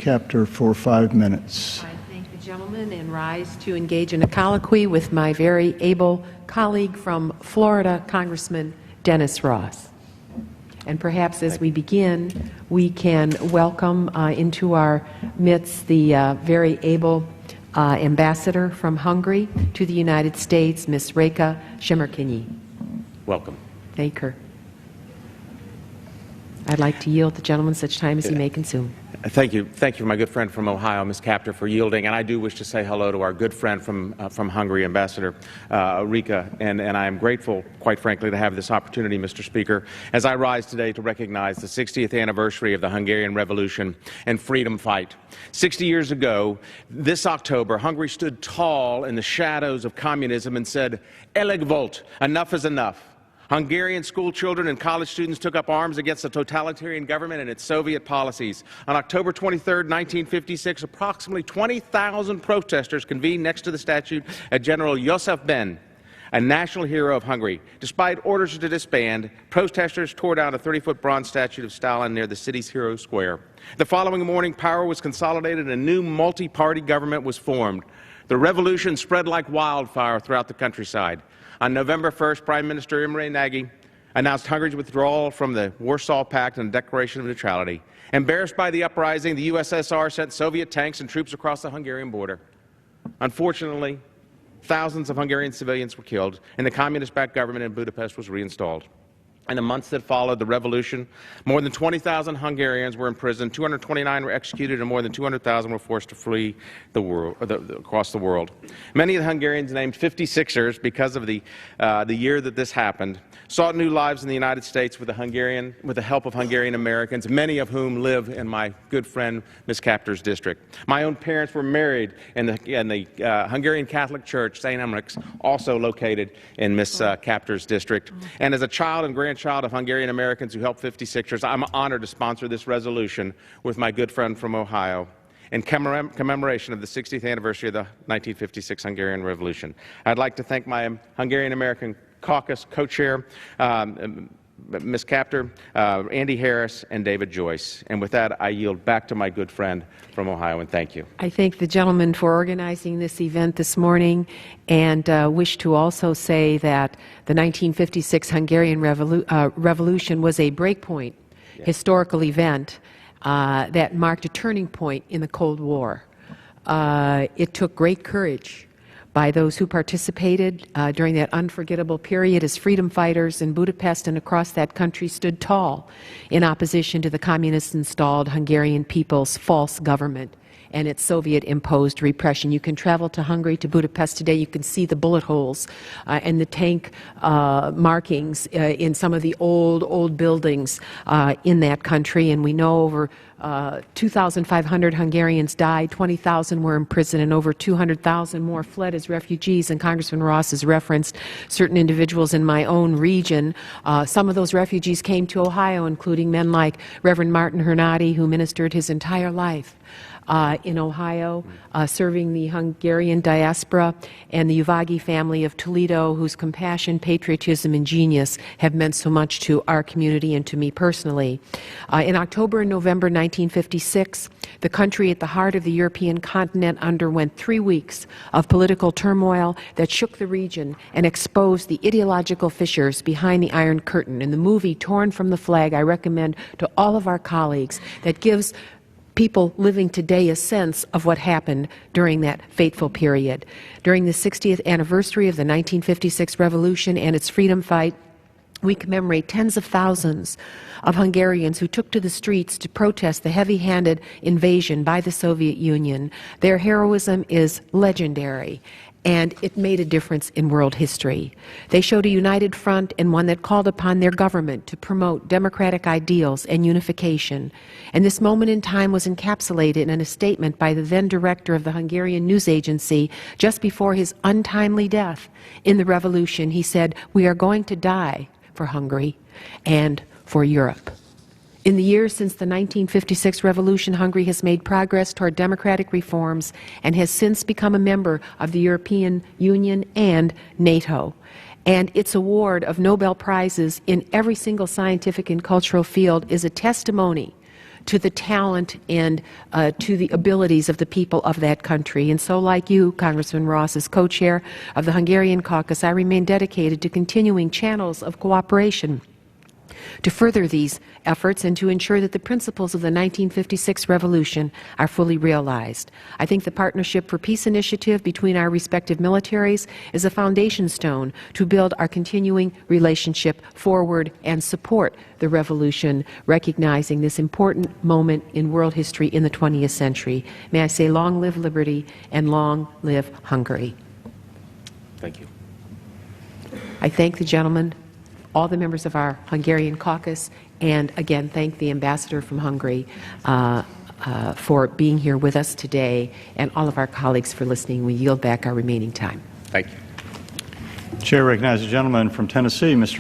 Kaptur for 5 minutes. I thank the gentleman and rise to engage in a colloquy with my very able colleague from Florida, Congressman Dennis Ross. And perhaps as we begin, we can welcome into our midst the very able ambassador from Hungary to the United States, Ms. Reka Shemerkenyi. Welcome. Thank her. I'd like to yield the gentleman such time as he may consume. Thank you. Thank you, my good friend from Ohio, Ms. Kaptur, for yielding. And I do wish to say hello to our good friend from Hungary, Ambassador Rika. And I am grateful, quite frankly, to have this opportunity, Mr. Speaker, as I rise today to recognize the 60th anniversary of the Hungarian Revolution and freedom fight. 60 years ago, this October, Hungary stood tall in the shadows of communism and said, "Elég volt," enough is enough. Hungarian school children and college students took up arms against the totalitarian government and its Soviet policies. On October 23, 1956, approximately 20,000 protesters convened next to the statue of General József Ben, a national hero of Hungary. Despite orders to disband, protesters tore down a 30-foot bronze statue of Stalin near the city's Hero Square. The following morning, power was consolidated and a new multi-party government was formed. The revolution spread like wildfire throughout the countryside. On November 1st, Prime Minister Imre Nagy announced Hungary's withdrawal from the Warsaw Pact and the Declaration of Neutrality. Embarrassed by the uprising, the USSR sent Soviet tanks and troops across the Hungarian border. Unfortunately, thousands of Hungarian civilians were killed, and the communist-backed government in Budapest was reinstalled. In the months that followed the revolution, more than 20,000 Hungarians were imprisoned, 229 were executed, and more than 200,000 were forced to flee the world, across the world. Many of the Hungarians, named 56ers because of the year that this happened, sought new lives in the United States with the help of Hungarian Americans, many of whom live in my good friend Ms. Kaptur's district. My own parents were married in the Hungarian Catholic Church, St. Emmerich, also located in Ms. Kaptur's district. And as a child and grandchild of Hungarian Americans who helped 56ers, I'm honored to sponsor this resolution with my good friend from Ohio in commemoration of the 60th anniversary of the 1956 Hungarian Revolution. I'd like to thank my Hungarian American Caucus co-chair, Ms. Kaptur, Andy Harris, and David Joyce. And with that, I yield back to my good friend from Ohio, and thank you. I thank the gentleman for organizing this event this morning, and wish to also say that the 1956 Hungarian Revolution was a breakpoint historical event that marked a turning point in the Cold War. It took great courage by those who participated during that unforgettable period as freedom fighters in Budapest and across that country stood tall in opposition to the communist-installed Hungarian people's false government and its Soviet-imposed repression. You can travel to Hungary, to Budapest today. You can see the bullet holes and the tank markings in some of the old buildings in that country. And we know over 2,500 Hungarians died, 20,000 were imprisoned, and over 200,000 more fled as refugees. And Congressman Ross has referenced certain individuals in my own region. Some of those refugees came to Ohio, including men like Reverend Martin Hernati, who ministered his entire life in Ohio, serving the Hungarian diaspora, and the Uvagi family of Toledo, whose compassion, patriotism, and genius have meant so much to our community and to me personally. In October and November 1956, the country at the heart of the European continent underwent 3 weeks of political turmoil that shook the region and exposed the ideological fissures behind the Iron Curtain. In the movie Torn from the Flag, I recommend to all of our colleagues that gives people living today a sense of what happened during that fateful period. During the 60th anniversary of the 1956 revolution and its freedom fight, we commemorate tens of thousands of Hungarians who took to the streets to protest the heavy-handed invasion by the Soviet Union. Their heroism is legendary, and it made a difference in world history. They showed a united front and one that called upon their government to promote democratic ideals and unification. And this moment in time was encapsulated in a statement by the then director of the Hungarian news agency just before his untimely death. In the revolution, he said, "We are going to die for Hungary and for Europe." In the years since the 1956 revolution, Hungary has made progress toward democratic reforms and has since become a member of the European Union and NATO. And its award of Nobel Prizes in every single scientific and cultural field is a testimony to the talent and to the abilities of the people of that country. And so, like you, Congressman Ross, as co-chair of the Hungarian caucus, I remain dedicated to continuing channels of cooperation to further these efforts and to ensure that the principles of the 1956 revolution are fully realized. I think the Partnership for Peace initiative between our respective militaries is a foundation stone to build our continuing relationship forward and support the revolution, recognizing this important moment in world history in the 20th century. May I say, long live liberty and long live Hungary. Thank you. I thank the gentleman, all the members of our Hungarian caucus, and again thank the ambassador from Hungary for being here with us today, and all of our colleagues for listening. We yield back our remaining time. Thank you. Chair recognizes the gentleman from Tennessee, Mr.